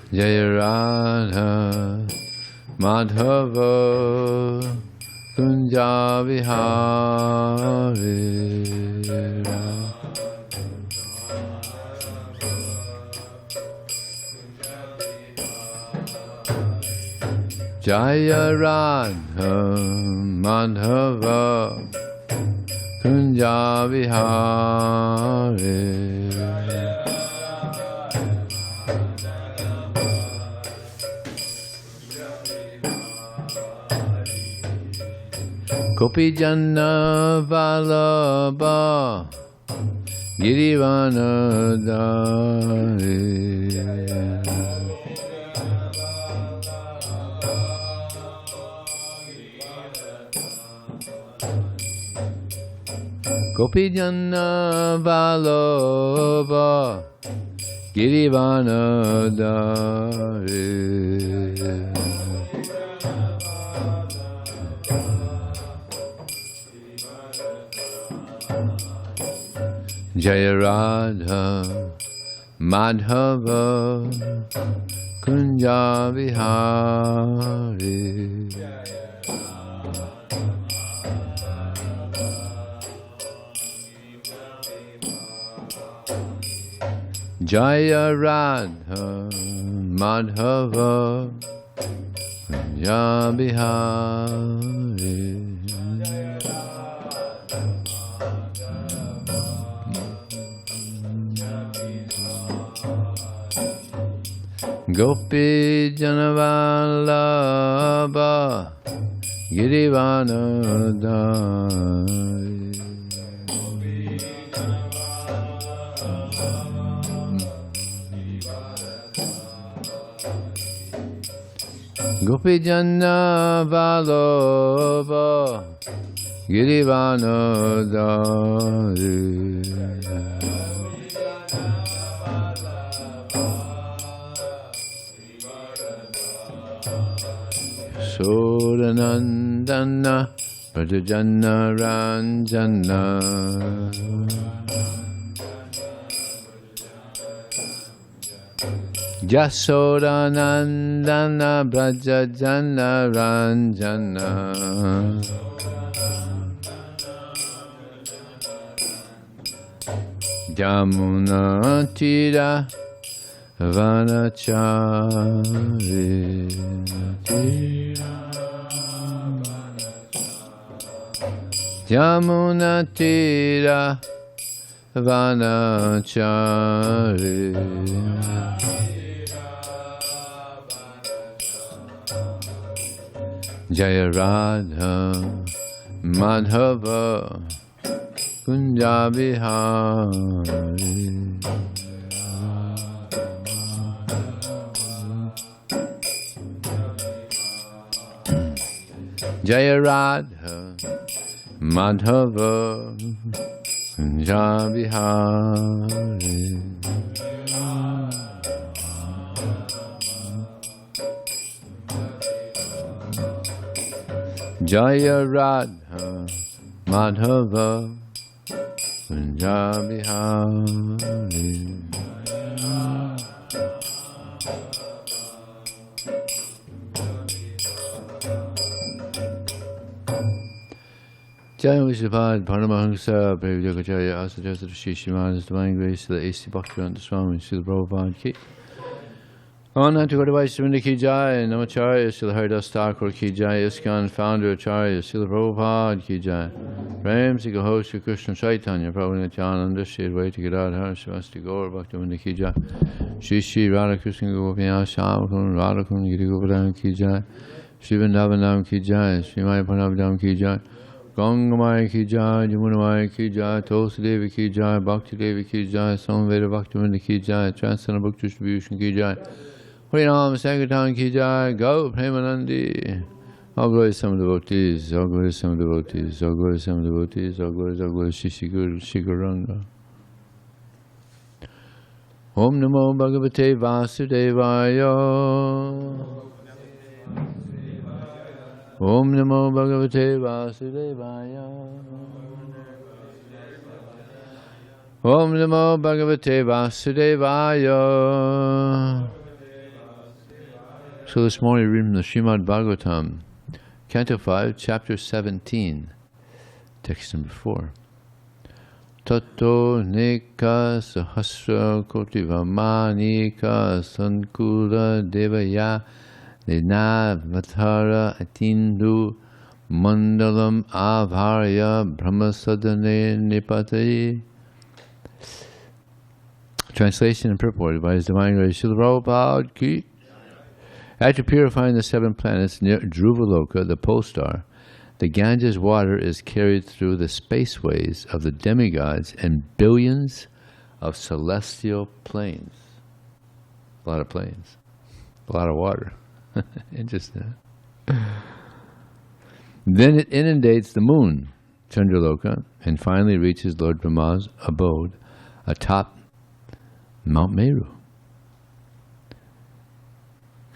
Jaya Radha Madhava Kunja Vihari Jaya Radha Madhava Kunja Vihari Gopi Janna Vallabha Girivanadari Gopi Janna Vallabha Girivanadari Jaya Radha Madhava Kunja Vihari Jaya Radha Madhava Kunja Vihari Gopi Janavallabha Girivanadari Gopi Janavallabha Girivanadari Sodanandana Pradajana Ranjana Jasodanandana Brajajana Ranjana Jamuna Tira Vanachari Yamuna Tira Vanachari Jaya Radha Madhava Kunja Vihari Jaya Radha Madhava Kunja Vihari Jaya Radha Madhava Kunja Vihari Jaya Vishnupada Paramahamsa Prabhupada Asadasa Shri Srimad Divine Grace to the A.C. Bhakti Swami Srila Prabhupada Ki Honor to God Vaishnava Ki Jai Namacharya Srila Haridas Thakur Ki Jai ISKCON Founder Acharya Srila Prabhupada Ki Jai Prem Sri Gaho Sri Krishna Chaitanya Prabhu Nityananda Sri Advaita Gadadhar Srivasti Gaur Bhaktivinoda Ki Jai Shri Shri Radha Krishna Gopinath Shamakun Radha Kun Giri Govardhan Ki Jai Shri Vrindavanam Ki Jai Shri Maya Pranavadam Ki Jai Gangamaya Ki Jai, Jamunamaya Ki Jai, Tulsi Devi Ki Jai, Bhakti Devi Ki Jai, Samveda Bhaktivinoda Ki Jai, Transcendental Book Distribution Ki Jai, Harinam Sankirtan Ki Jai, Go Premanandi. All glory to some devotees, all glory to some devotees, all glory to some devotees, all glory to Shri Gauranga. Om Namo Bhagavate Vasudevaya. Om Namo Bhagavate Vasudevaya. Om Namo Bhagavate Vasudevaya. So this morning we read from the Srimad Bhagavatam, Canto 5, Chapter 17, text number 4. Tato neka sahasra kotivamanika sankula devaya ninavatara atindu mandalam avarya brahmasadane nipatayi. Translation and purport by His Divine Grace Srila Prabhupada Ki. After purifying the 7 planets near Dhruvaloka, the pole star, the Ganges water is carried through the spaceways of the demigods and billions of celestial planes. A lot of planes. A lot of water. Interesting. Then it inundates the moon, Chandraloka, and finally reaches Lord Brahma's abode atop Mount Meru.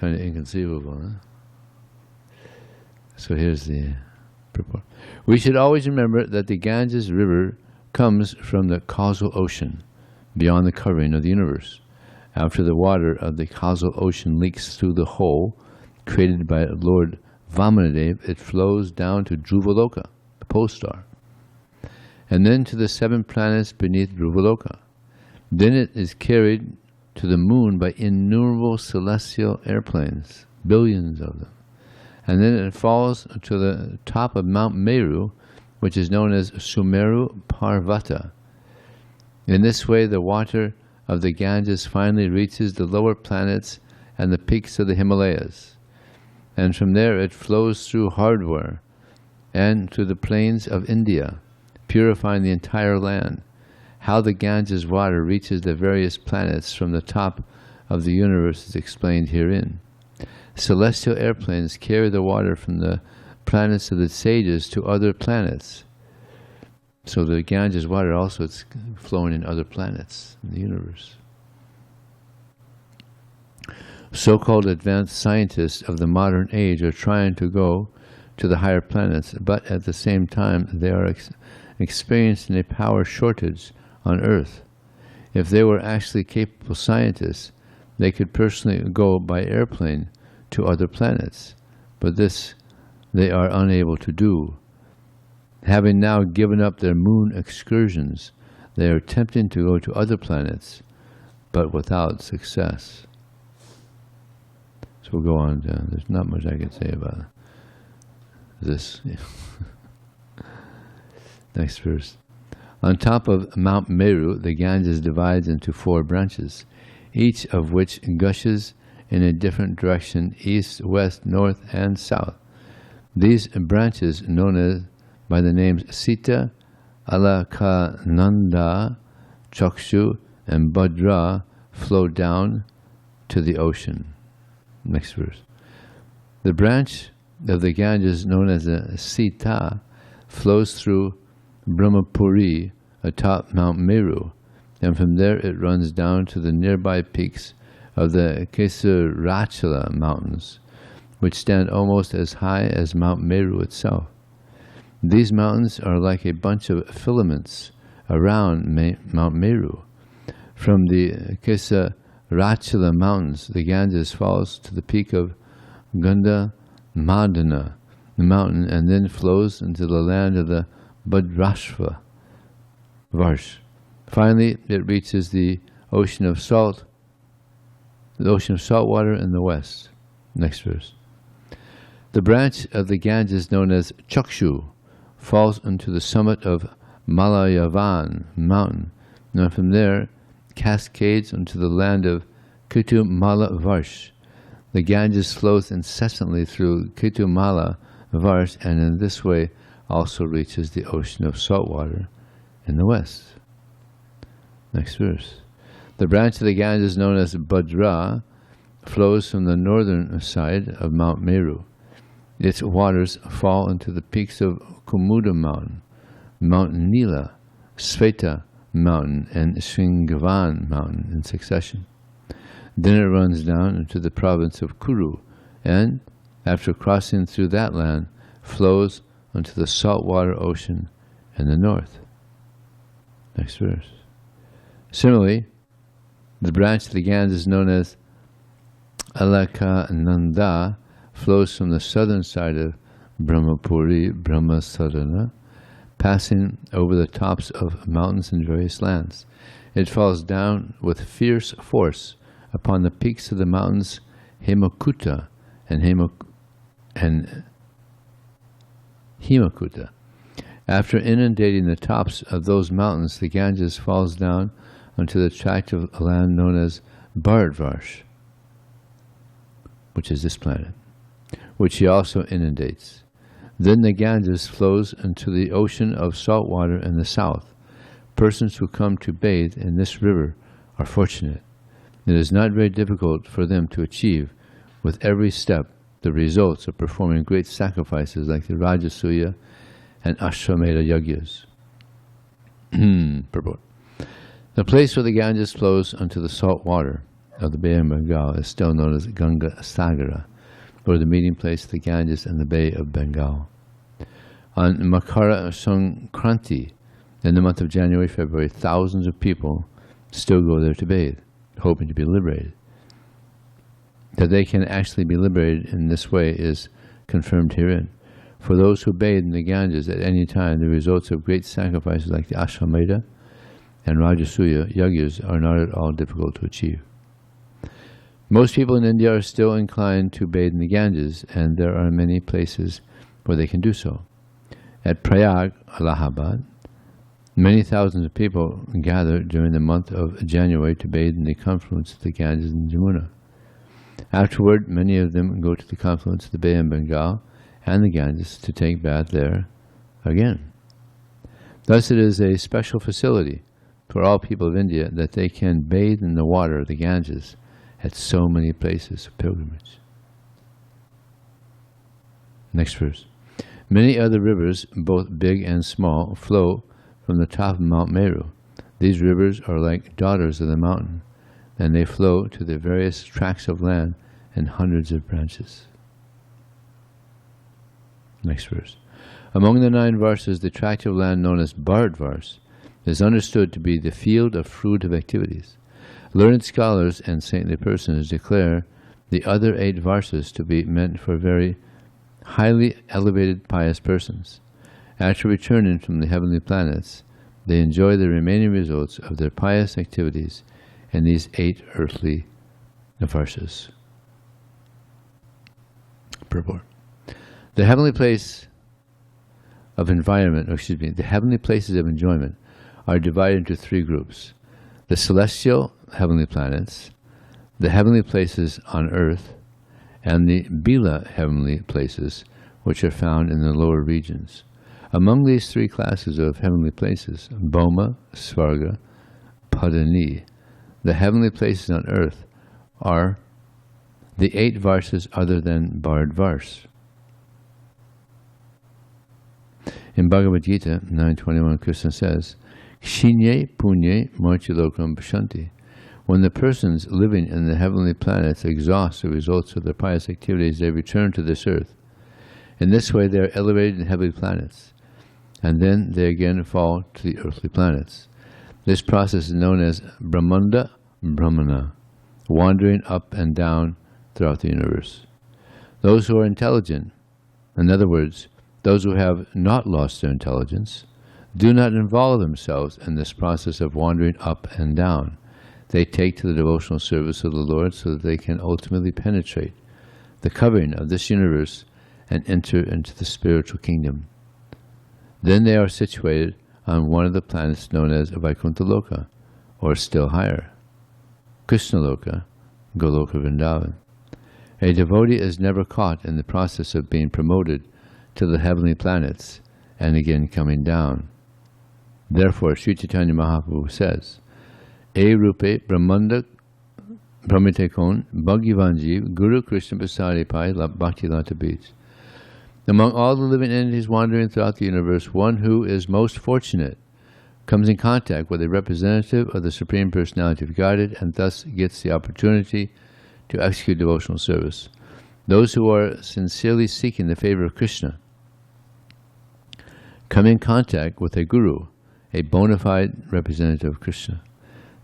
Kind of inconceivable, huh? So here's the purport. We should always remember that the Ganges River comes from the causal ocean, beyond the covering of the universe. After the water of the causal ocean leaks through the hole created by Lord Vamanadev, it flows down to Dhruvaloka, the pole star, and then to the 7 planets beneath Dhruvaloka. Then it is carried to the moon by innumerable celestial airplanes, billions of them. And then it falls to the top of Mount Meru, which is known as Sumeru Parvata. In this way, the water of the Ganges finally reaches the lower planets and the peaks of the Himalayas. And from there it flows through Hardwar and to the plains of India, purifying the entire land. How the Ganges water reaches the various planets from the top of the universe is explained herein. Celestial airplanes carry the water from the planets of the sages to other planets. So the Ganges water also is flowing in other planets in the universe. So-called advanced scientists of the modern age are trying to go to the higher planets, but at the same time they are experiencing a power shortage on Earth. If they were actually capable scientists, they could personally go by airplane to other planets, but this they are unable to do. Having now given up their moon excursions, they are attempting to go to other planets, but without success. So we'll go on. There's not much I can say about this. Next verse. On top of Mount Meru, the Ganges divides into 4 branches, each of which gushes in a different direction, east, west, north, and south. These branches, known as by the names Sita, Alakananda, Chakshu, and Bhadra, flow down to the ocean. Next verse. The branch of the Ganges, known as the Sita, flows through Brahmapuri atop Mount Meru, and from there it runs down to the nearby peaks of the Kesarachala mountains, which stand almost as high as Mount Meru itself. These mountains are like a bunch of filaments around Mount Meru. From the Kesarachala mountains, the Ganges falls to the peak of Ganda Madana, the mountain, and then flows into the land of the Bhadrashva Varsh. Finally, it reaches the ocean of salt water in the west. Next verse. The branch of the Ganges known as Chakshu falls into the summit of Malayavan mountain, and from there cascades into the land of Ketumala Varsh. The Ganges flows incessantly through Ketumala Varsh, and in this way also reaches the ocean of salt water in the west. Next verse. The branch of the Ganges known as Bhadra flows from the northern side of Mount Meru. Its waters fall into the peaks of Kumuda Mountain, Mount Nila, Sveta Mountain, and Shringavan Mountain in succession. Then it runs down into the province of Kuru, and, after crossing through that land, flows into the saltwater ocean in the north. Next verse. Similarly, the branch of the Ganges known as Alakananda flows from the southern side of Brahmapuri, Brahmasarana, passing over the tops of mountains in various lands. It falls down with fierce force upon the peaks of the mountains Hemakuta and Hemakuta. After inundating the tops of those mountains, the Ganges falls down onto the tract of land known as Bharatvarsh, which is this planet, which he also inundates. Then the Ganges flows into the ocean of salt water in the south. Persons who come to bathe in this river are fortunate. It is not very difficult for them to achieve with every step the results of performing great sacrifices like the Rajasuya and Ashwamedha yajnas. Purport. The place where the Ganges flows onto the salt water of the Bay of Bengal is still known as Ganga Sagara, or the meeting place of the Ganges and the Bay of Bengal. On Makara Sankranti, in the month of January, February, thousands of people still go there to bathe, hoping to be liberated. That they can actually be liberated in this way is confirmed herein. For those who bathe in the Ganges at any time, the results of great sacrifices like the Ashwamedha and Rajasuya yajnas are not at all difficult to achieve. Most people in India are still inclined to bathe in the Ganges, and there are many places where they can do so. At Prayag, Allahabad, many thousands of people gather during the month of January to bathe in the confluence of the Ganges and Jamuna. Afterward, many of them go to the confluence of the Bay of Bengal and the Ganges to take bath there again. Thus it is a special facility for all people of India that they can bathe in the water of the Ganges at so many places of pilgrimage. Next verse. Many other rivers, both big and small, flow from the top of Mount Meru. These rivers are like daughters of the mountain, and they flow to the various tracts of land in hundreds of branches. Next verse. Among the 9 verses, the tract of land known as Bharatvarsh is understood to be the field of fruitive activities. Learned scholars and saintly persons declare the other 8 verses to be meant for very highly elevated pious persons. After returning from the heavenly planets, they enjoy the remaining results of their pious activities in these 8 earthly verses. Purport. The heavenly place of the heavenly places of enjoyment are divided into 3 groups: the celestial heavenly planets, the heavenly places on earth, and the bila heavenly places, which are found in the lower regions. Among these 3 classes of heavenly places, bhauma-svarga, padani, the heavenly places on earth, are the 8 verses other than Bharatvarsh. In Bhagavad Gita 9:21, Krishna says, Kshinye punye marchilokam pashanti. When the persons living in the heavenly planets exhaust the results of their pious activities, they return to this earth. In this way, they are elevated in heavenly planets, and then they again fall to the earthly planets. This process is known as Brahmanda Brahmana, wandering up and down throughout the universe. Those who are intelligent, in other words, those who have not lost their intelligence, do not involve themselves in this process of wandering up and down. They take to the devotional service of the Lord so that they can ultimately penetrate the covering of this universe and enter into the spiritual kingdom. Then they are situated on one of the planets known as Vaikuntha Loka, or still higher, Krishna Loka, Goloka Vrindavan. A devotee is never caught in the process of being promoted to the heavenly planets and again coming down. Therefore, Sri Chaitanya Mahaprabhu says, E rupe brahmanda brahmitekon bhagyivanjeev guru Krishna pasari pai bhakti lata beach. Among all the living entities wandering throughout the universe, one who is most fortunate comes in contact with a representative of the Supreme Personality of Godhead and thus gets the opportunity to execute devotional service. Those who are sincerely seeking the favor of Krishna come in contact with a guru, a bona fide representative of Krishna.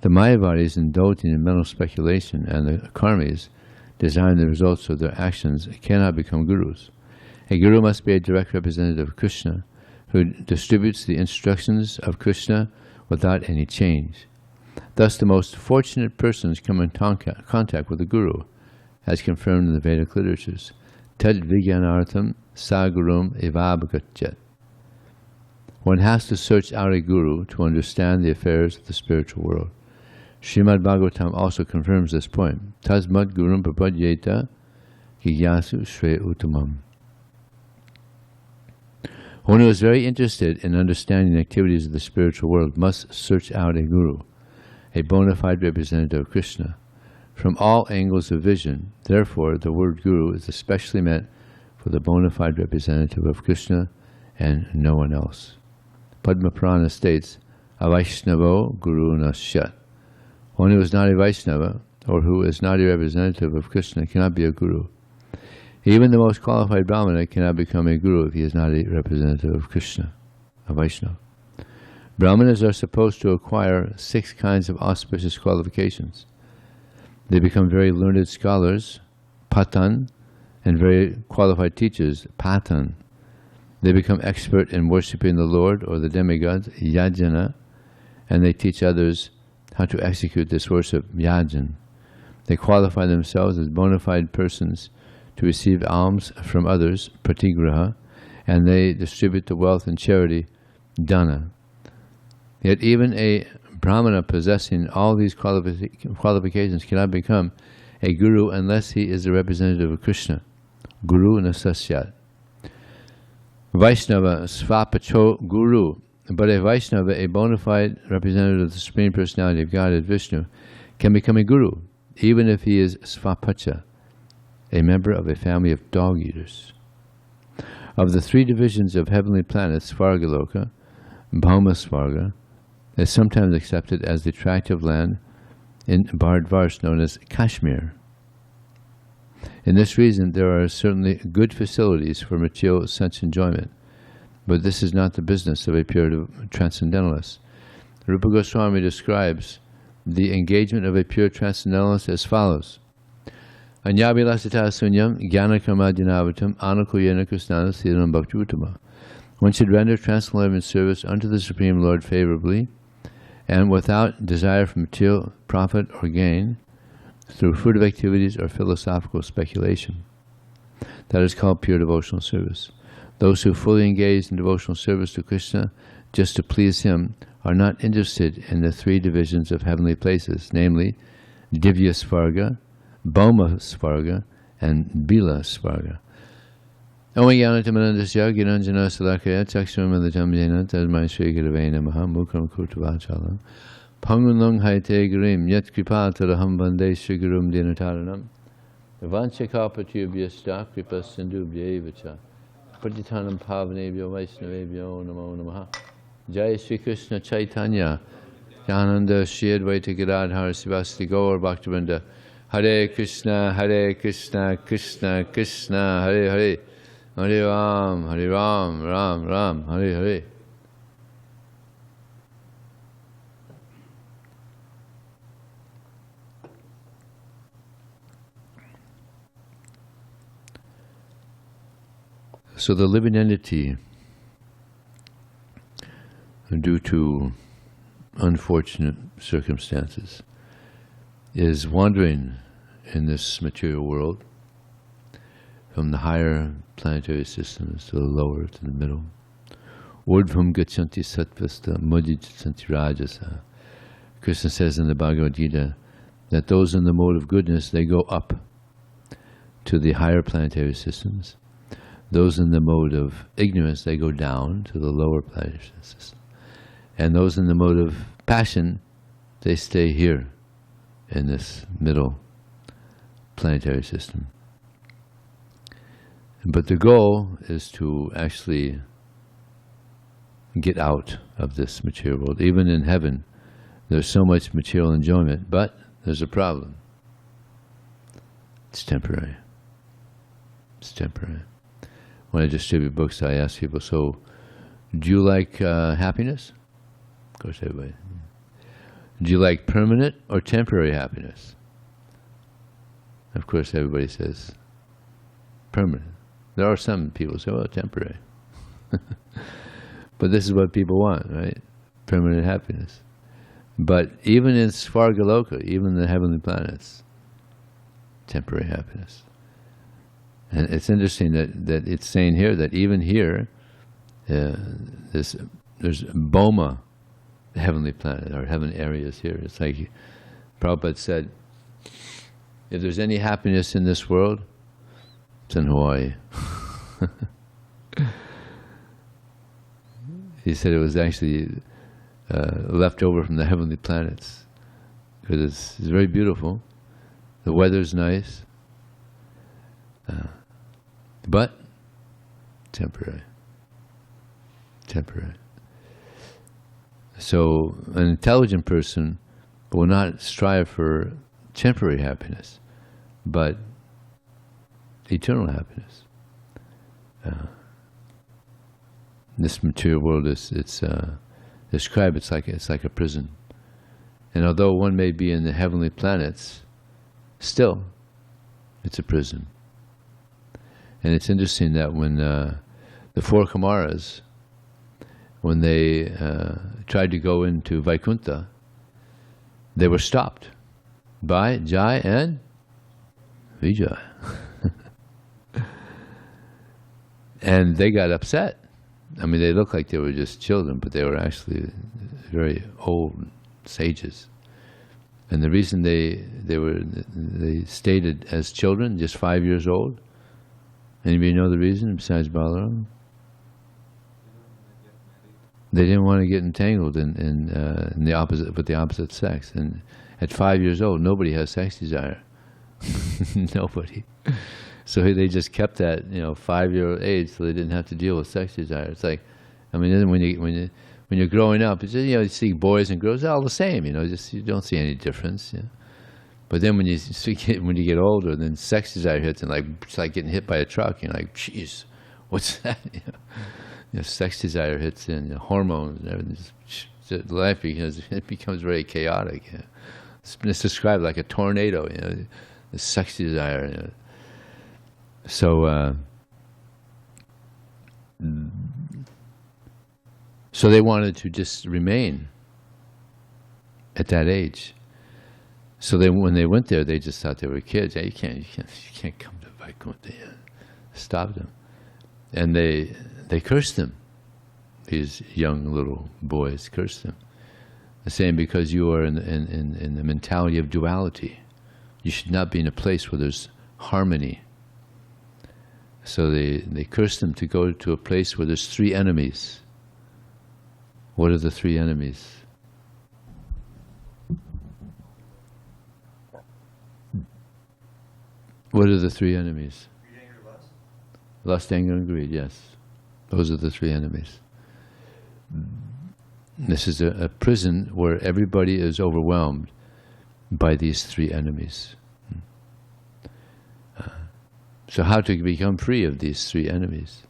The Mayavadis, indulging in mental speculation, and the karmis, desiring the results of their actions, cannot become gurus. A guru must be a direct representative of Krishna, who distributes the instructions of Krishna without any change. Thus, the most fortunate persons come in contact with the guru, as confirmed in the Vedic literatures. Tad vijnanartham sa gurum evabhagachat. One has to search out a guru to understand the affairs of the spiritual world. Srimad Bhagavatam also confirms this point. Tasmad gurum prapadyeta gigyasu shreya uttamam. One who is very interested in understanding the activities of the spiritual world must search out a guru, a bona fide representative of Krishna, from all angles of vision. Therefore, the word guru is especially meant for the bona fide representative of Krishna and no one else. Padma Purana states, Avaishnavo guru nasyat. One who is not a Vaishnava, or who is not a representative of Krishna, cannot be a guru. Even the most qualified Brahmana cannot become a guru if he is not a representative of Krishna, a Vaishnava. Brahmanas are supposed to acquire 6 kinds of auspicious qualifications. They become very learned scholars, patan, and very qualified teachers, patan. They become expert in worshipping the Lord or the demigods, yajana, and they teach others how to execute this worship, yajan. They qualify themselves as bona fide persons to receive alms from others, pratigraha, and they distribute the wealth and charity, dana. Yet even a Brahmana possessing all these qualifications cannot become a guru unless he is a representative of Krishna. Guru nasasyat. Vaishnava svapacho guru. But a Vaishnava, a bona fide representative of the Supreme Personality of Godhead, Vishnu, can become a guru, even if he is svapacha, a member of a family of dog-eaters. Of the 3 divisions of heavenly planets, Svargaloka, bhauma-svarga, is sometimes accepted as the tract of land in Bharatvarsh known as Kashmir. In this reason, there are certainly good facilities for material sense enjoyment, but this is not the business of a pure transcendentalist. Rupa Goswami describes the engagement of a pure transcendentalist as follows. Anyabilasita sunyam jnanakarmadinavatam anukuyena krishnana siddham bhakti uttama. One should render transcendental service unto the Supreme Lord favorably and without desire for material profit or gain through fruitive activities or philosophical speculation. That is called pure devotional service. Those who fully engage in devotional service to Krishna just to please him are not interested in the 3 divisions of heavenly places, namely divya-svarga, bhauma-svarga, and bila-svarga. Omayanatamandasya giranjana salakaya chakshurmalitam jena tasmai shri gurave namaha mukram kurtavachalam pangunlong haite gurim yat kripataraham vande shri gurum dinataranam vanchakapatubhyasta kripa sindhubhyevacha Pratitanam Pavanebhyo Vaishnavebhyo Namo Namaha. Jai Sri Krishna Chaitanya Nityananda Shri Advaita Gadadhar Sivasati Gaur Bhaktivinoda. Hare Krishna, Krishna Krishna, Hare Hare, Hare Ram, Ram Ram, Hare Hare. So the living entity, due to unfortunate circumstances, is wandering in this material world from the higher planetary systems to the lower, to the middle. Urdhvam gachanti sattvasta mudichanti rajasa. Krishna says in the Bhagavad Gita that those in the mode of goodness, they go up to the higher planetary systems. Those in the mode of ignorance, they go down to the lower planetary system. And those in the mode of passion, they stay here in this middle planetary system. But the goal is to actually get out of this material world. Even in heaven, there's so much material enjoyment, but there's a problem. It's temporary. It's temporary. When I distribute books, I ask people, so do you like happiness? Of course, everybody. Do you like permanent or temporary happiness? Of course, everybody says permanent. There are some people who say, well, temporary. But this is what people want, right? Permanent happiness. But even in Svargaloka, even in the heavenly planets, temporary happiness. And it's interesting that it's saying here that even here, there's Bhoma, the heavenly planet, or heaven areas here. It's like Prabhupada said, if there's any happiness in this world, it's in Hawaii. He said it was actually left over from the heavenly planets, because it's very beautiful. The weather's nice, but temporary. Temporary. So an intelligent person will not strive for temporary happiness, but eternal happiness. This material world is described. It's like a prison, and although one may be in the heavenly planets, still it's a prison. And it's interesting that when the four Kumaras, when they tried to go into Vaikuntha, they were stopped by Jai and Vijay. And they got upset. I mean, they looked like they were just children, but they were actually very old sages. And the reason they stayed as children, just 5 years old. Anybody know the reason besides Balaram? They didn't want to get entangled in the opposite with the opposite sex. And at 5 years old, nobody has sex desire. Nobody. So they just kept that 5-year-old age, so they didn't have to deal with sex desire. It's like, I mean, when you're growing up, it's just, you see boys and girls, they're all the same. Just you don't see any difference. But then when you get older, then sex desire hits, and it's like getting hit by a truck. You're like, geez, what's that? Sex desire hits in, hormones and everything. Life becomes very chaotic. It's described like a tornado. The sex desire. So they wanted to just remain at that age. So when they went there, they just thought they were kids. Hey, you can't come to Vaikuntha. Stop them, and they cursed them. These young little boys cursed them, saying, because you are in the mentality of duality, you should not be in a place where there's harmony. So they cursed them to go to a place where there's three enemies. What are the three enemies? What are the three enemies? Greed, anger, lust. Lust, anger, and greed, yes. Those are the three enemies. This is a prison where everybody is overwhelmed by these three enemies. So how to become free of these three enemies?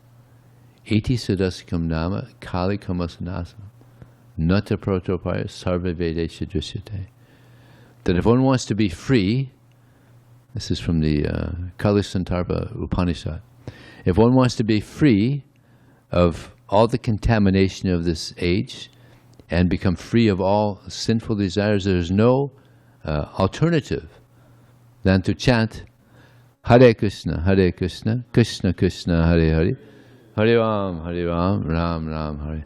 Iti sudasikam nama kali kamasanasam nata protopaya sarva vedesha drishyate. That if one wants to be free, this is from the Kali Santarpa Upanishad, if one wants to be free of all the contamination of this age and become free of all sinful desires, there is no alternative than to chant Hare Krishna, Krishna Krishna, Hare Hare, Hare Ram, Ram Ram, Hare.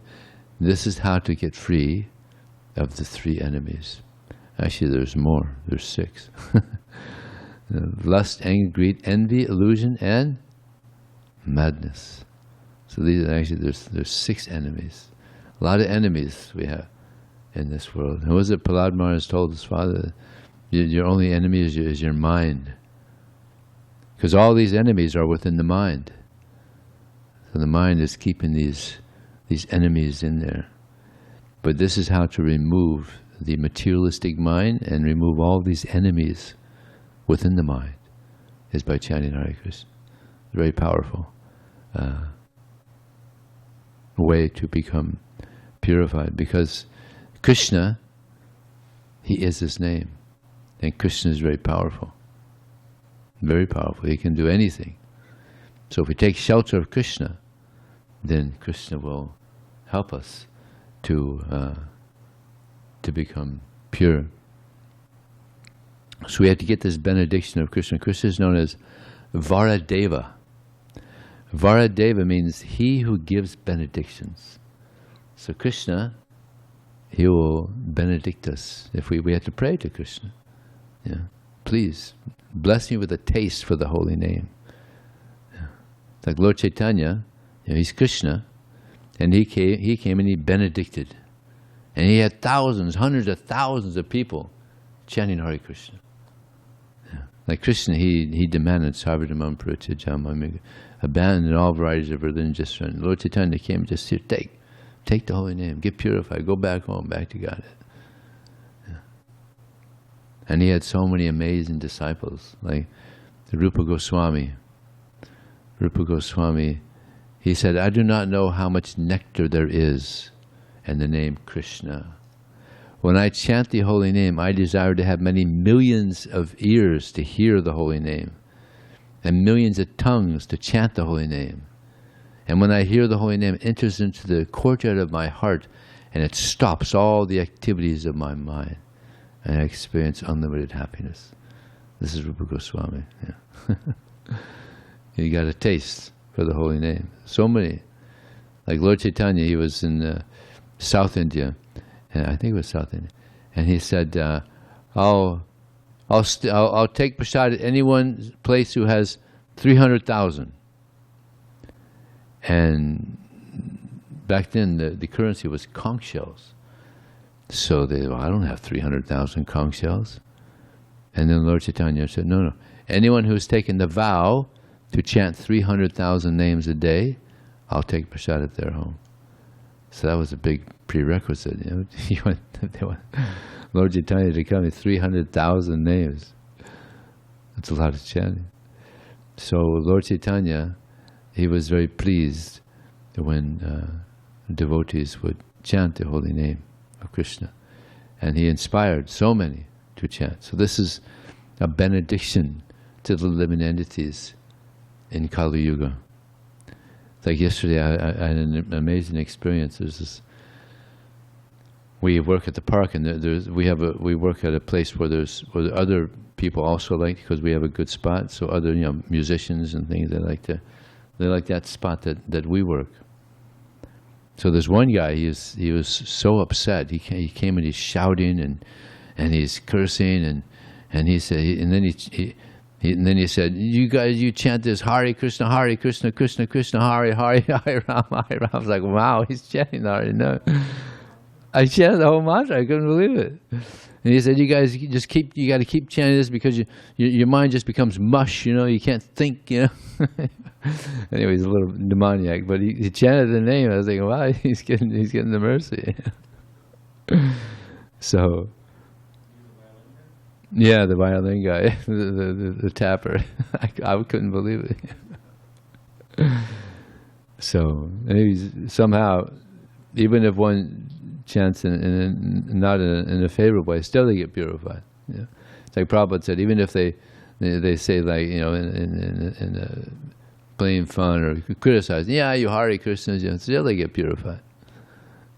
This is how to get free of the three enemies. Actually, there's more. There's 6. Lust, anger, greed, envy, illusion, and madness. So these are actually, there's 6 enemies. A lot of enemies we have in this world. And what was it Prahlad Maharaj told his father? Your only enemy is your mind. Because all these enemies are within the mind. So the mind is keeping these enemies in there. But this is how to remove the materialistic mind and remove all these enemies within the mind, is by chanting Hare Krishna. Very powerful way to become purified. Because Krishna He is His name. And Krishna is very powerful. Very powerful. He can do anything. So if we take shelter of Krishna, then Krishna will help us to become pure. So we have to get this benediction of Krishna. Krishna is known as Varadeva. Varadeva means he who gives benedictions. So Krishna, he will benedict us. If we have to pray to Krishna. Yeah. Please, bless me with a taste for the holy name. Yeah. It's like Lord Chaitanya, he's Krishna, and he came and he benedicted. And he had thousands, hundreds of thousands of people chanting Hare Krishna. Yeah. Like Krishna, he demanded Sarvadhamam Pratyajam, abandon all varieties of religion, just Lord Chaitanya came and just here, take the holy name, get purified, go back home, back to Godhead. Yeah. And he had so many amazing disciples, like the Rupa Goswami. Rupa Goswami, he said, I do not know how much nectar there is in the name Krishna. When I chant the holy name, I desire to have many millions of ears to hear the holy name, and millions of tongues to chant the holy name. And when I hear the holy name, it enters into the courtyard of my heart, and it stops all the activities of my mind, and I experience unlimited happiness. This is Rupa Goswami. Yeah. You got a taste for the holy name. So many. Like Lord Chaitanya, he was in South India, and I think it was South India, and he said, I'll take prasad at any one place who has 300,000. And back then the currency was conch shells. So I don't have 300,000 conch shells. And then Lord Chaitanya said, no. Anyone who's taken the vow to chant 300,000 names a day, I'll take prasad at their home. So that was a big prerequisite. They want Lord Chaitanya to come with 300,000 names. That's a lot of chanting. So Lord Chaitanya, he was very pleased when devotees would chant the holy name of Krishna. And he inspired so many to chant. So this is a benediction to the living entities in Kali Yuga. Like yesterday, I had an amazing experience. There's this. We work at the park, and we work at a place where other people also like, because we have a good spot. So other musicians and things, they like that spot that we work. So there's one guy. He was so upset. He came and he's shouting and he's cursing and he said, and then he said, you guys, you chant this Hare Krishna, Krishna Krishna, Hare Ram. I was like, wow, he's chanting already. No, I chanted the whole mantra. I couldn't believe it. And he said, you guys you got to keep chanting this because your mind just becomes mush. You can't think. Anyway, he's a little demoniac, but he chanted the name. I was like, wow, he's getting the mercy. So. Yeah, the violin guy, the tapper. I couldn't believe it. So somehow, even if one chants not in a favorable way, still they get purified. Yeah. It's like Prabhupada said, even if they say, like, in playing fun or criticizing, yeah, you Hare Krishna, still they get purified.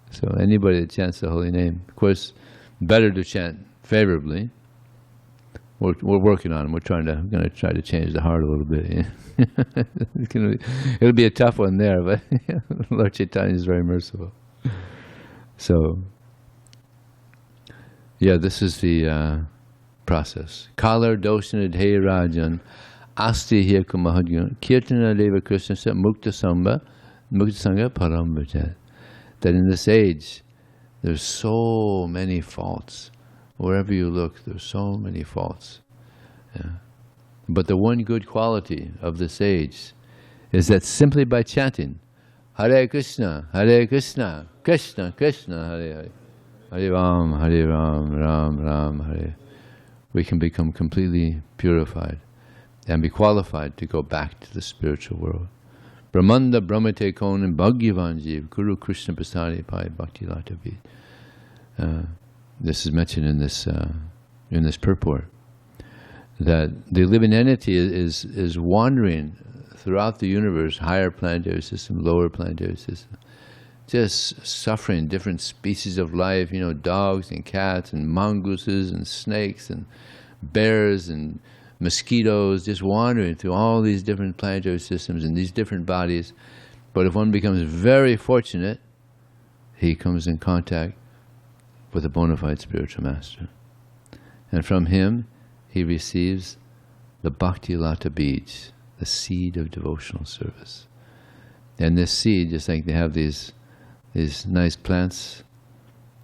So anybody that chants the holy name, of course, better to chant favorably. We're working on it. We're going to try to change the heart a little bit. It'll be a tough one there, but Lord Chaitanya is very merciful. So, yeah, this is the process. Kalar doshana dheya rajan asti hiyaka mahadguna kirtana deva krishna sa mukta sangha param vajat. That in this age, there's so many faults. Wherever you look, there's so many faults. Yeah. But the one good quality of this age is that simply by chanting Hare Krishna, Krishna Krishna, Hare Hare, Hare Ram, Ram Ram, Hare, we can become completely purified and be qualified to go back to the spiritual world. Brahmanda Brahmate Konan Bhagyavan Jeev Guru Krishna Prasadi Pai Bhakti Latavid. this is mentioned in this purport, that the living entity is wandering throughout the universe, higher planetary system, lower planetary system, just suffering different species of life, dogs and cats and mongooses and snakes and bears and mosquitoes, just wandering through all these different planetary systems and these different bodies. But if one becomes very fortunate, he comes in contact with a bona fide spiritual master. And from him, he receives the Bhakti Lata Bij, the seed of devotional service. And this seed, just like they have these nice plants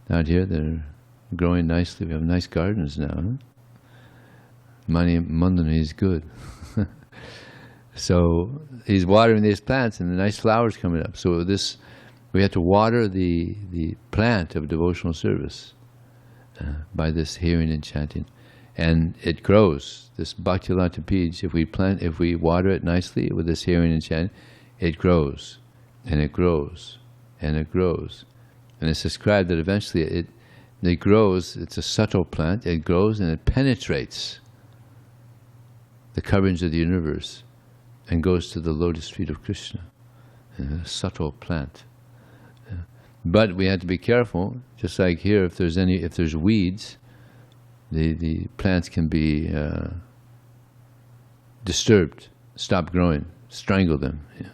out here that are growing nicely. We have nice gardens now. Huh? Mandana is good. So he's watering these plants and the nice flowers coming up. So we have to water the plant of devotional service by this hearing and chanting. And it grows. This Bhakti Lata Bij, if we water it nicely with this hearing and chanting, it grows, and it grows, and it grows. And it's described that eventually it grows, it's a subtle plant, it grows and it penetrates the coverings of the universe and goes to the lotus feet of Krishna. A subtle plant. But we have to be careful, just like here, if there's weeds, the plants can be disturbed, stop growing, strangle them. Yeah.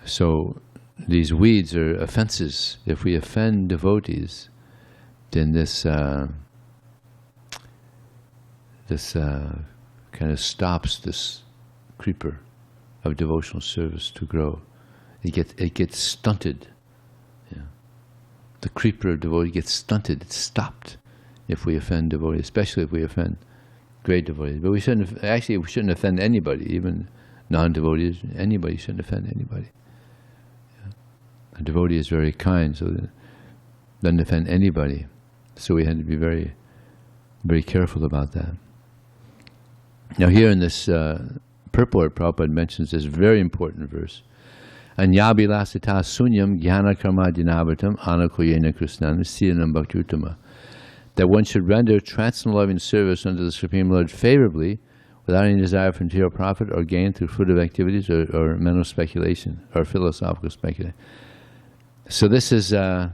So these weeds are offenses. If we offend devotees, then this kind of stops this creeper of devotional service to grow. It gets stunted. Yeah. The creeper of devotee gets stunted. It's stopped if we offend devotees, especially if we offend great devotees. But we shouldn't offend anybody, even non-devotees. Anybody shouldn't offend anybody. Yeah. A devotee is very kind, so that doesn't offend anybody. So we had to be very, very careful about that. Now here in this purport, Prabhupada mentions this very important verse. Anyabilasita sunyam jnana karma dinavartam anakoyena krishnam siyanam bhakti-uttama. That one should render transcendental loving service unto the Supreme Lord favorably, without any desire for material profit or gain through fruitive activities or mental speculation or philosophical speculation. So this is the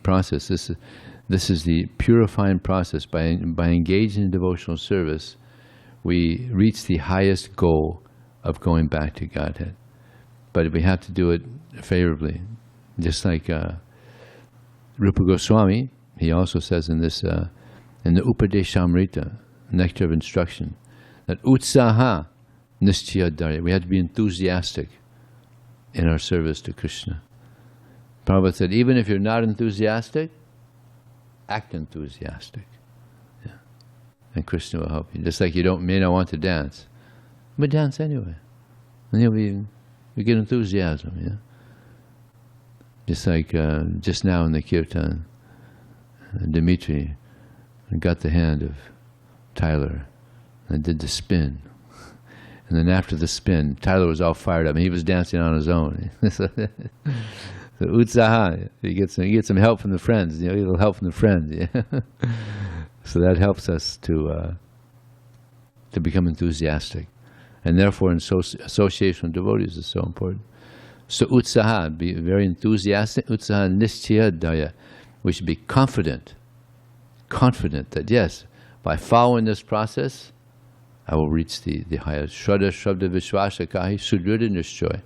process. This is the purifying process. By engaging in devotional service, we reach the highest goal of going back to Godhead. But we have to do it favorably. Just like Rupa Goswami, he also says in this, in the Upadeshamrita, Nectar of Instruction, that utsaha nischayadharya, we have to be enthusiastic in our service to Krishna. Prabhupada said, even if you're not enthusiastic, act enthusiastic. Yeah. And Krishna will help you. Just like you may not want to dance, but dance anyway. And we get enthusiasm. Yeah. Just like just now in the kirtan, Dimitri got the hand of Tyler and did the spin. And then after the spin, Tyler was all fired up and he was dancing on his own. So utsaha, you get some help from the friends, a little help from the friends. Yeah? So that helps us to become enthusiastic. And therefore, in association with devotees is so important. So utsaha, be very enthusiastic. Utsaha nischayadharya. We should be confident that yes, by following this process, I will reach the highest. Shraddha, Shrabda, Vishwasa, Kahi, Sudrida, Nishchoy.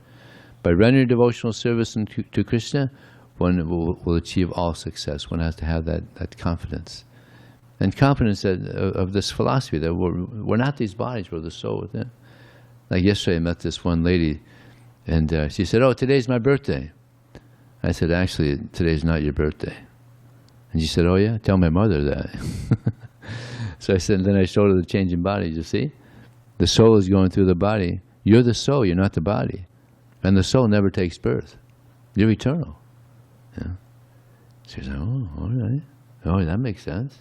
By rendering devotional service to Krishna, one will achieve all success. One has to have that confidence. And confidence of this philosophy that we're not these bodies, we're the soul within. Like yesterday I met this one lady, and she said, "Oh, today's my birthday." I said, "Actually, today's not your birthday." And she said, "Oh yeah? Tell my mother that." So I said, and then I showed her the changing body. You see? The soul is going through the body. You're the soul, you're not the body. And the soul never takes birth. You're eternal. Yeah. She said, "Oh, all right. Oh, that makes sense."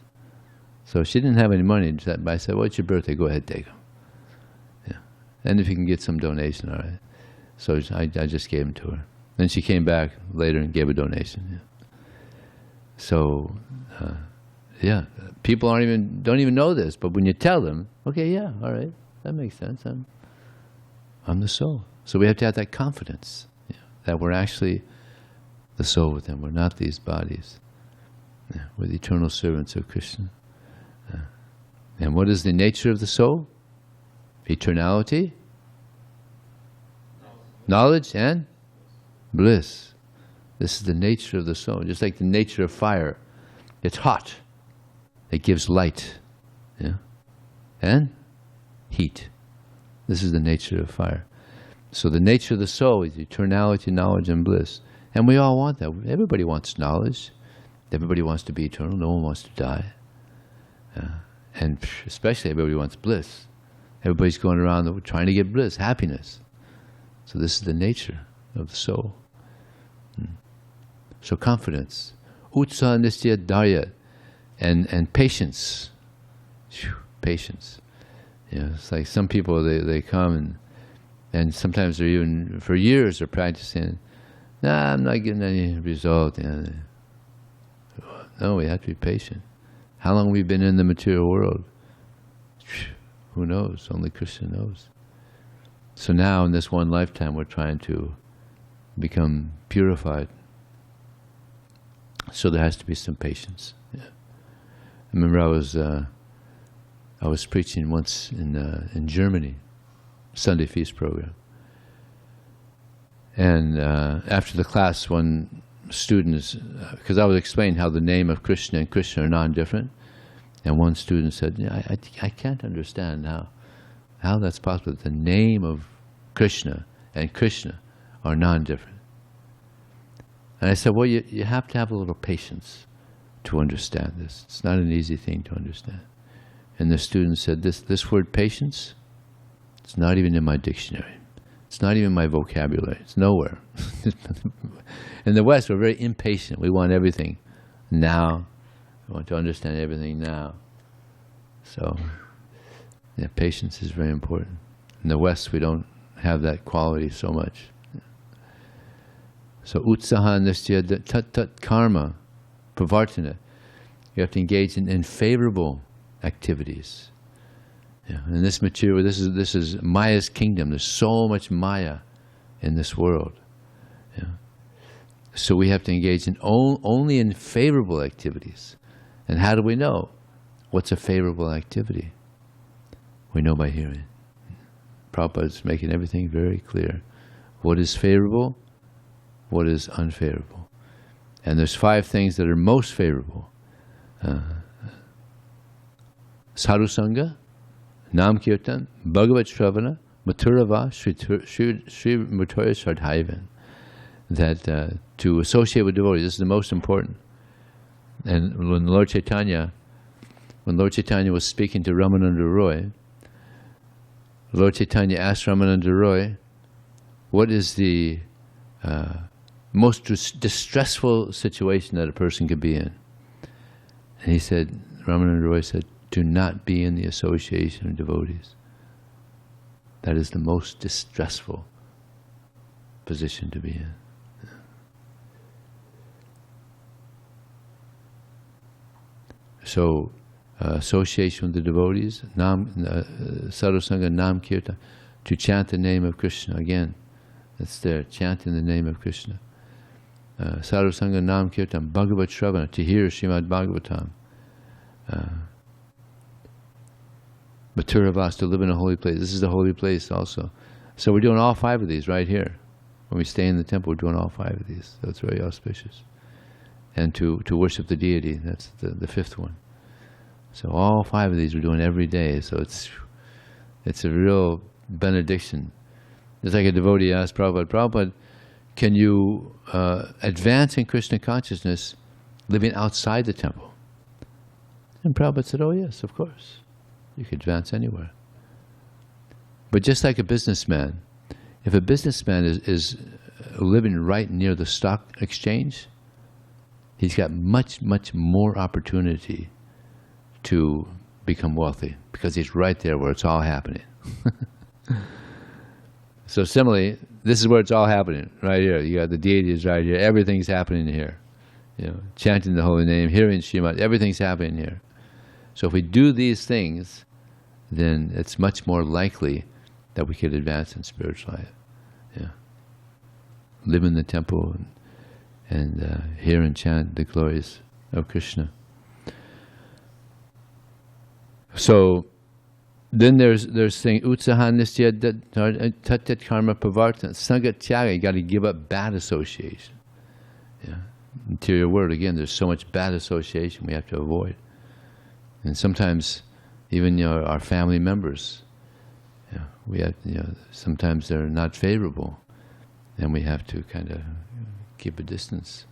So she didn't have any money, but I said, "What's your birthday? Go ahead, take them." Yeah. And if you can get some donation, all right. So I just gave them to her. Then she came back later and gave a donation. Yeah. So, yeah, people don't even know this, but when you tell them, okay, yeah, all right, that makes sense. I'm the soul. So we have to have that confidence, that we're actually the soul within. We're not these bodies. We're the eternal servants of Krishna. And what is the nature of the soul? Eternality, knowledge, and bliss. This is the nature of the soul. Just like the nature of fire. It's hot. It gives light. And heat. This is the nature of fire. So the nature of the soul is eternality, knowledge, and bliss. And we all want that. Everybody wants knowledge. Everybody wants to be eternal. No one wants to die. And especially everybody wants bliss. Everybody's going around trying to get bliss, happiness. So this is the nature of the soul. So confidence. Utsaha nistya dharya. And patience. Patience. It's like some people, they come and sometimes they're even, for years they're practicing, nah, I'm not getting any result. No, we have to be patient. How long we've been in the material world? Who knows? Only Krishna knows. So now in this one lifetime we're trying to become purified. So there has to be some patience. I remember I was preaching once in Germany, Sunday feast program. And after the class, one student, because I was explaining how the name of Krishna and Krishna are non-different, and one student said, I can't understand how that's possible. The name of Krishna and Krishna are non-different. And I said, well, you have to have a little patience to understand this. It's not an easy thing to understand. And the student said, this word patience, it's not even in my dictionary. It's not even in my vocabulary. It's nowhere. In the West, we're very impatient. We want everything now. We want to understand everything now. So, yeah, patience is very important. In the West, we don't have that quality so much. So, utsaha nistya tat karma pravartana. You have to engage in favorable activities. In this material, this is Maya's kingdom. There's so much Maya in this world. So we have to engage in only in favorable activities. And how do we know what's a favorable activity? We know by hearing. Prabhupada is making everything very clear. What is favorable? What is unfavorable? And there's 5 things that are most favorable. Sadhu Sangha, Nam Kirtan, Bhagavat Shravana, Mathurava, Sri Murtaya Sardhaivan. That to associate with devotees, this is the most important. And when Lord Chaitanya was speaking to Ramananda Roy, Lord Chaitanya asked Ramananda Roy, what is the most distressful situation that a person could be in? And he said, Ramananda Roy said, do not be in the association of devotees. That is the most distressful position to be in. So, association with the devotees, Sadhu Sangha, Nam Kirtan, to chant the name of Krishna. Again, that's there, chanting the name of Krishna. Sadhu Sangha, Nam Kirtan, Bhagavat Shravana, to hear Srimad Bhagavatam. Mathuravas, to live in a holy place. This is a holy place also. So we're doing all 5 of these right here. When we stay in the temple, we're doing all 5 of these. So it's very auspicious. And to worship the deity, that's the 5th one. So all 5 of these we're doing every day. So it's a real benediction. It's like a devotee asked Prabhupada, can you advance in Krishna consciousness living outside the temple? And Prabhupada said, oh yes, of course. You can advance anywhere. But just like a businessman, if a businessman is living right near the stock exchange, he's got much, much more opportunity to become wealthy because he's right there where it's all happening. So similarly, this is where it's all happening, right here. You got the deities right here. Everything's happening here. chanting the holy name, hearing Srimad, everything's happening here. So if we do these things, then it's much more likely that we could advance in spiritual life. Live in the temple and hear and chant the glories of Krishna. So then there's saying utsaha nistya tat karma pavartana sangat tyaga. You got to give up bad association. Interior word again. There's so much bad association we have to avoid, and sometimes even our family members. We have sometimes they're not favorable, and we have to kind of keep a distance.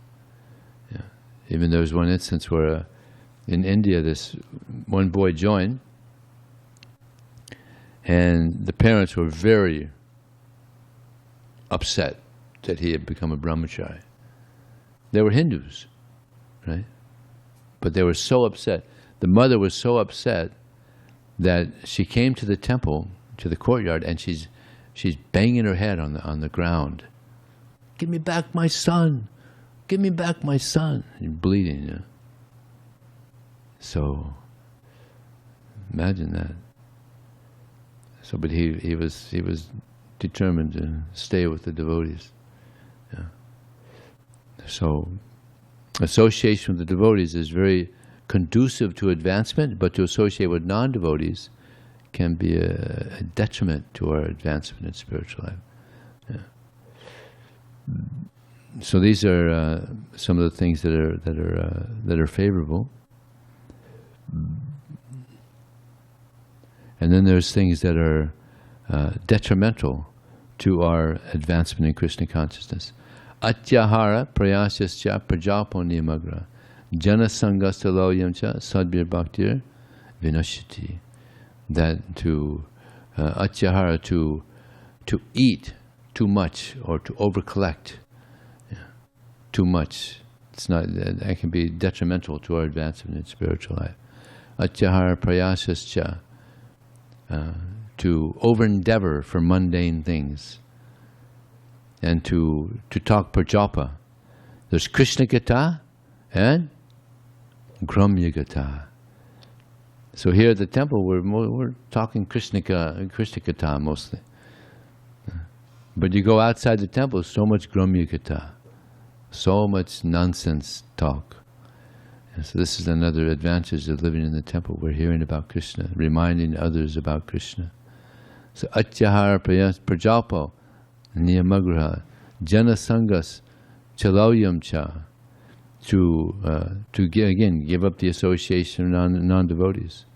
Even there was one instance where in India, this one boy joined, and the parents were very upset that he had become a brahmachari. They were Hindus, right? But they were so upset. The mother was so upset that she came to the temple, to the courtyard, and she's banging her head on the ground. Give me back my son! Give me back my son! And bleeding. So imagine that. So, but he was determined to stay with the devotees. So, association with the devotees is very conducive to advancement, but to associate with non-devotees can be a detriment to our advancement in spiritual life. So these are some of the things that are favorable. And then there's things that are detrimental to our advancement in Krishna consciousness. Atyahara prayasyasya prajapo niyamagra jana sangasaloyamcha sadbir bhaktir vinashiti. That to atyahara, to eat too much or to over-collect too much, that can be detrimental to our advancement in spiritual life. Atyahara prayasyasya, to over-endeavor for mundane things, and to talk prajapa. There's Krishna Gata and Gramya Gata. So here at the temple, we're talking Krishna Gata mostly. But you go outside the temple, so much Gramya Gata, so much nonsense talk. And so this is another advantage of living in the temple. We're hearing about Krishna, reminding others about Krishna. So atyahara prajalpo niyamagraha jana sangas chaloyam cha, to give up the association of non-devotees.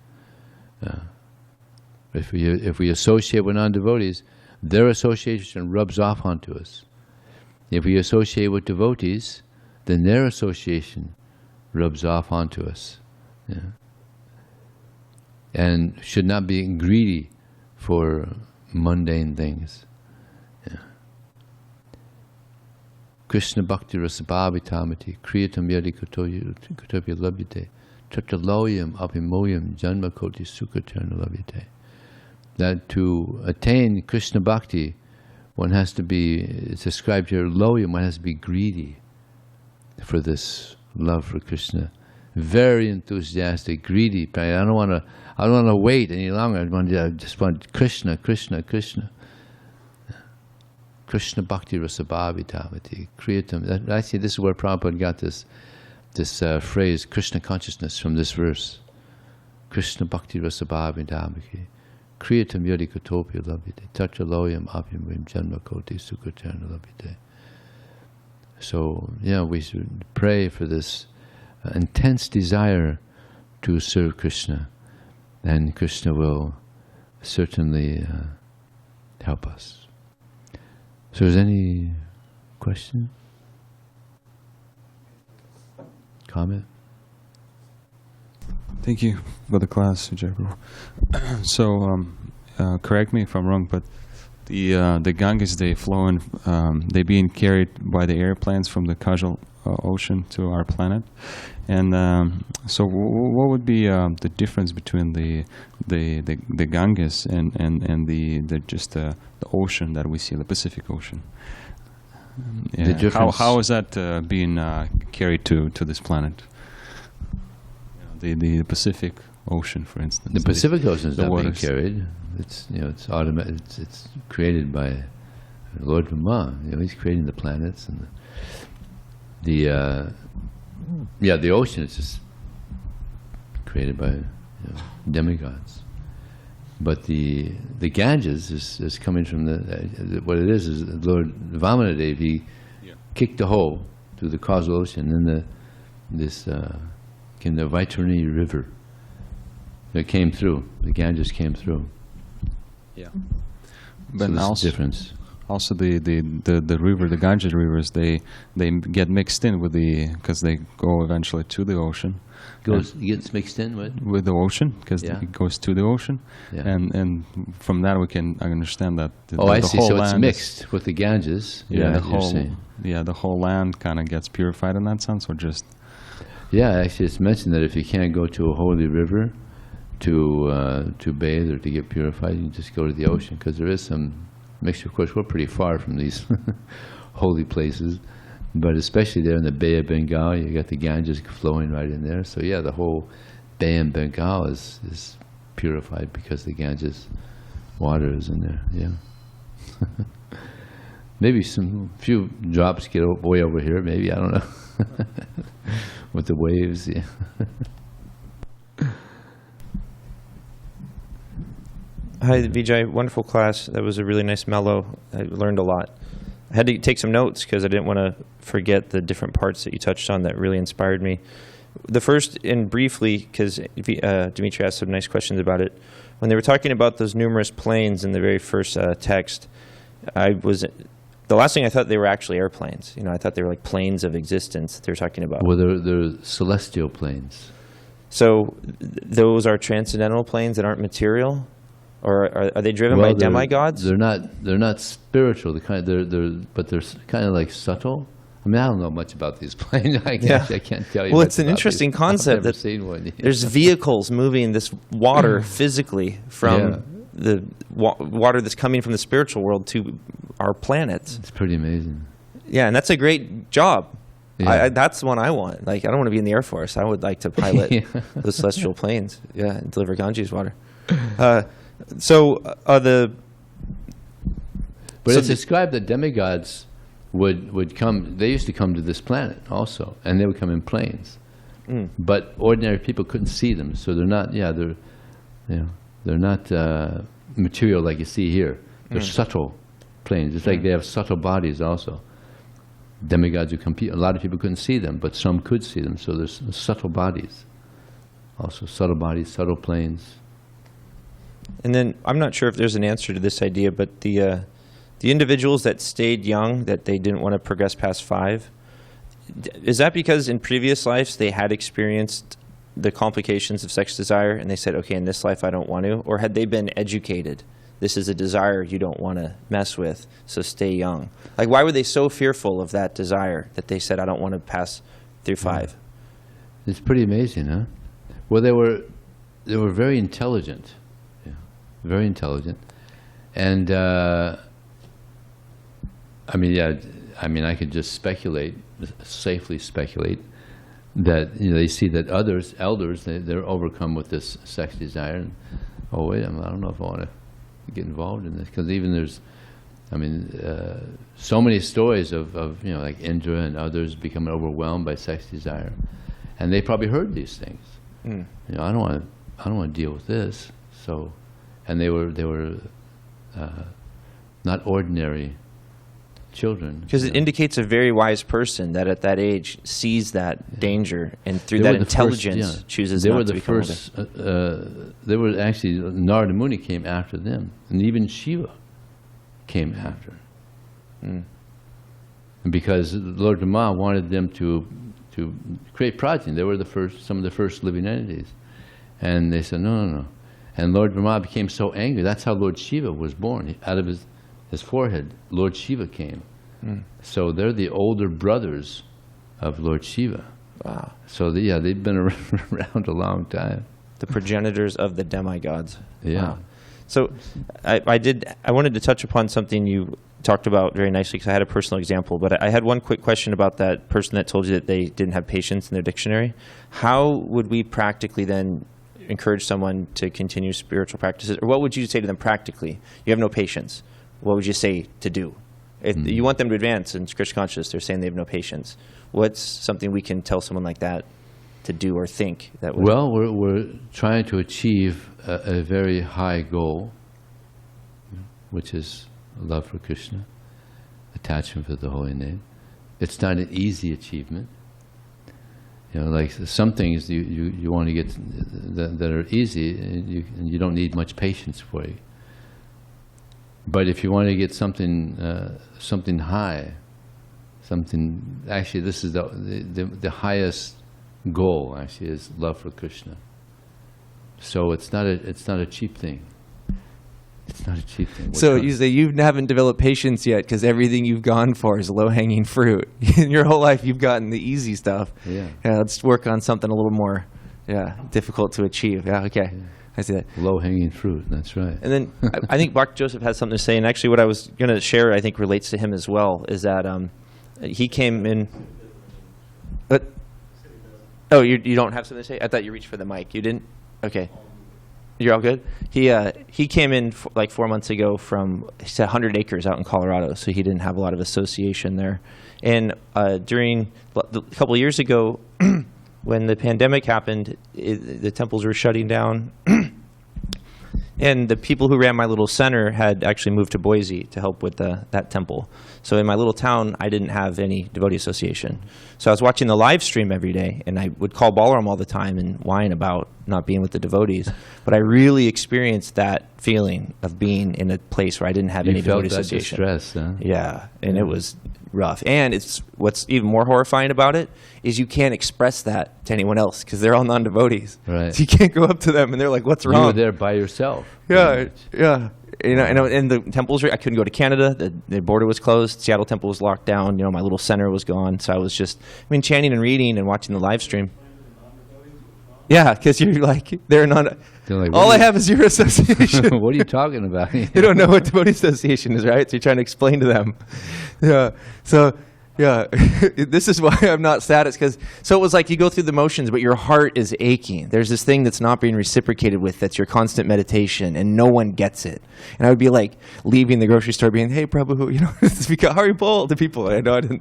If we associate with non-devotees, their association rubs off onto us. If we associate with devotees, then their association rubs off onto us. And should not be greedy for mundane things. Krishna bhakti rasabhavitamati kriyatam yadi kutopya labhyate tataloyam abhimoyam janma koti sukhatarna labhyate. That to attain Krishna bhakti, one has to be, it's described here, loyam, one has to be greedy for this love for Krishna. Very enthusiastic, greedy. I don't want to wait any longer. I just want Krishna, Krishna, Krishna. Krishna bhakti rasabhavitamati kriyatam. Actually, this is where Prabhupada got this phrase, Krishna consciousness, from this verse. Krishna bhakti rasabhavitamati kriyatam yadi kutopya labhyate tataloyam abhimrim janma koti sukhatarna labhyate. So, we should pray for this intense desire to serve Krishna, and Krishna will certainly help us. So, is there any question? Comment? Thank you for the class, Vijay. So, correct me if I'm wrong, but the Ganges, they they being carried by the airplanes from the causal ocean to our planet, and so what would be the difference between the Ganges and the ocean that we see, the Pacific Ocean? Yeah. The difference. How is that being carried to this planet? The Pacific Ocean, for instance. The Pacific Ocean is not being waters. carried. It's it's automatic. It's created by Lord Brahma. He's creating the planets and the ocean is just created by demigods. But the Ganges is coming from what it is Lord Vamanadev. He kicked a hole through the causal ocean, and came the Vaitrini River that came through. The Ganges came through. Yeah. So But there's a difference. Also, the river, the Ganges rivers, they get mixed in with because they go eventually to the ocean. Gets mixed in with the ocean, because Yeah. it goes to the ocean, Yeah. and from that I understand that. I see. Whole So it's land mixed with the Ganges. the whole land kind of gets purified in that sense, or just. Yeah, actually, it's mentioned that if you can't go to a holy river to bathe or to get purified, you just go to the ocean, because there is some mixture. Of course, we're pretty far from these holy places, but especially there in the Bay of Bengal, you got the Ganges flowing right in there. So yeah, the whole Bay of Bengal is purified because the Ganges water is in there. Yeah. Maybe few drops get way over here. Maybe, I don't know. With the waves, yeah. Hi, Vijay. Wonderful class. That was a really nice mellow. I learned a lot. I had to take some notes because I didn't want to forget the different parts that you touched on that really inspired me. The first, and briefly, because Dimitri asked some nice questions about it, when they were talking about those numerous planes in the very first text, the last thing I thought they were actually airplanes. I thought they were like planes of existence that they were talking about. Well, they're celestial planes. So those are transcendental planes that aren't material? Or are they driven by demigods? They're not spiritual. But they're kind of like subtle. I mean, I don't know much about these planes. I can't tell you. Well, it's an interesting concept. I've never seen one. There's vehicles moving this water physically from the water that's coming from the spiritual world to our planets. It's pretty amazing. Yeah, and that's a great job. Yeah. That's the one I want. Like, I don't want to be in the Air Force. I would like to pilot those celestial planes. Yeah, and deliver Ganges water. But it's the- described that demigods would come. They used to come to this planet also, and they would come in planes. But ordinary people couldn't see them, so they're not. Yeah, they're not material like you see here. They're subtle planes. It's like they have subtle bodies also. Demigods who compete. A lot of people couldn't see them, but some could see them. So there's subtle bodies. Also subtle bodies, subtle planes. And then I'm not sure if there's an answer to this idea, but the individuals that stayed young, that they didn't want to progress past 5, is that because in previous lives they had experienced the complications of sex desire and they said, okay, in this life I don't want to? Or had they been educated? This is a desire you don't want to mess with, so stay young. Like, why were they so fearful of that desire that they said, I don't want to pass through 5? It's pretty amazing, huh? Well, they were very intelligent. Very intelligent, and I I could just safely speculate that they see that elders, they're overcome with this sex desire, and wait a minute, I don't know if I want to get involved in this, because even there's, so many stories of like Indra and others becoming overwhelmed by sex desire, and they probably heard these things. I don't want to deal with this, so. And they were not ordinary children. Because it indicates a very wise person that at that age sees that danger and through that intelligence chooses not to become older. They were actually, Narada Muni came after them, and even Shiva came after. And because Lord Brahma wanted them to create progeny. They were some of the first living entities. And they said, no. And Lord Brahma became so angry. That's how Lord Shiva was born. Out of his forehead, Lord Shiva came. So they're the older brothers of Lord Shiva. Wow. So they've been around a long time. The progenitors of the demigods. Yeah. Wow. So I wanted to touch upon something you talked about very nicely because I had a personal example, but I had one quick question about that person that told you that they didn't have patience in their dictionary. How would we practically then encourage someone to continue spiritual practices? Or what would you say to them practically? You have no patience. What would you say to do? If you want them to advance in Krishna consciousness, they're saying they have no patience. What's something we can tell someone like that to do or think? That would Well, we're trying to achieve a very high goal, which is love for Krishna, attachment for the holy name. It's not an easy achievement. Like some things you want to get that are easy, and you don't need much patience for it. But if you want to get something high, actually this is the highest goal. Actually, is love for Krishna. So it's not a cheap thing. It's not a cheap thing. So you say you haven't developed patience yet because everything you've gone for is low-hanging fruit. In your whole life, you've gotten the easy stuff. Yeah. Let's work on something a little more, difficult to achieve. Yeah. Okay. Yeah. I see that. Low-hanging fruit. That's right. And then I think Bhakti Joseph has something to say, and actually what I was going to share, I think, relates to him as well. Is that he came in. But oh, you don't have something to say? I thought you reached for the mic. You didn't? Okay. You're all good? He came in like 4 months ago from, he said 100 acres out in Colorado, so he didn't have a lot of association there. And during a couple of years ago, when the pandemic happened, the temples were shutting down. And the people who ran my little center had actually moved to Boise to help with that temple. So in my little town, I didn't have any devotee association. So I was watching the live stream every day, and I would call Balaram all the time and whine about not being with the devotees. But I really experienced that feeling of being in a place where I didn't have any devotee association. You felt that distress, huh? Yeah, and it was rough. And it's what's even more horrifying about it is you can't express that to anyone else because they're all non-devotees. Right. So you can't go up to them and they're like, "What's wrong?" You were there by yourself. Yeah, yeah. And the temples, I couldn't go to Canada. The border was closed. Seattle temple was locked down. My little center was gone. So I was just, chanting and reading and watching the live stream. Yeah, because you're like, they're not. Like, all I have is your association. What are you talking about? They don't know what devotee association is, right? So you're trying to explain to them. Yeah. So, yeah, this is why I'm not sad. So it was like you go through the motions, but your heart is aching. There's this thing that's not being reciprocated with. That's your constant meditation, and no one gets it. And I would be like leaving the grocery store, being, "Hey, Prabhu, speak Haribol to people." I know I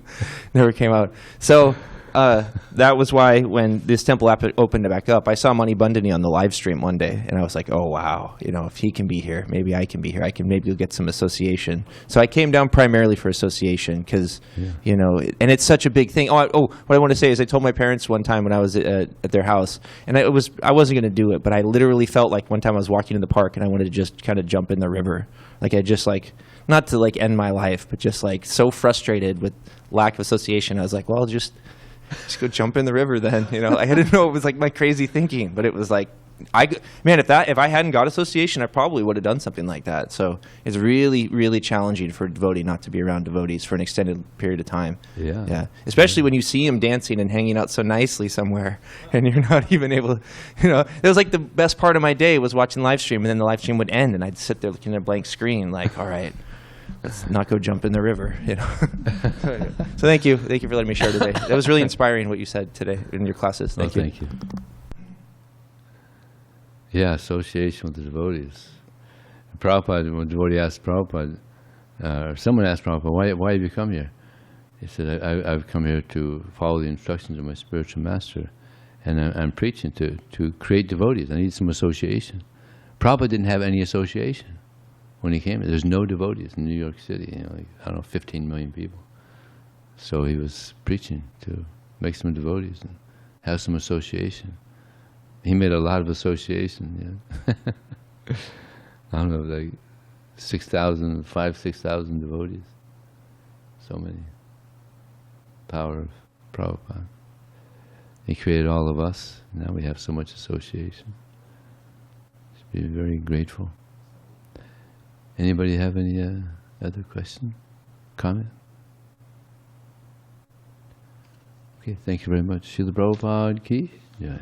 never came out. So. That was why when this temple app opened back up, I saw Mani Bandhani on the live stream one day, and I was like, oh, wow, if he can be here, maybe I can be here. Maybe you'll get some association. So I came down primarily for association because, and it's such a big thing. What I want to say is I told my parents one time when I was at their house, and I wasn't going to do it, but I literally felt like one time I was walking in the park, and I wanted to just kind of jump in the river. Like I just not to end my life, but just so frustrated with lack of association. I was like, well, just go jump in the river then, I didn't know it was my crazy thinking, but it was if I hadn't got association, I probably would have done something like that. So it's really, really challenging for a devotee not to be around devotees for an extended period of time. Yeah. Especially when you see them dancing and hanging out so nicely somewhere, and you're not even able to, it was the best part of my day was watching live stream, and then the live stream would end, and I'd sit there looking at a blank screen, all right. Let's not go jump in the river, So thank you for letting me share today. That was really inspiring what you said today in your classes. Thank you. Thank you. Yeah, association with the devotees. Prabhupada, when a devotee asked Prabhupada, or someone asked Prabhupada, why have you come here? He said, I've come here to follow the instructions of my spiritual master, and I'm preaching to create devotees. I need some association. Prabhupada didn't have any association. When he came, there's no devotees in New York City, 15 million people. So he was preaching to make some devotees and have some association. He made a lot of association, I don't know, 6,000 devotees. So many. Power of Prabhupada. He created all of us. Now we have so much association. Should be very grateful. Anybody have any other question, comment? Okay, thank you very much. Srila Prabhupada ki Jai.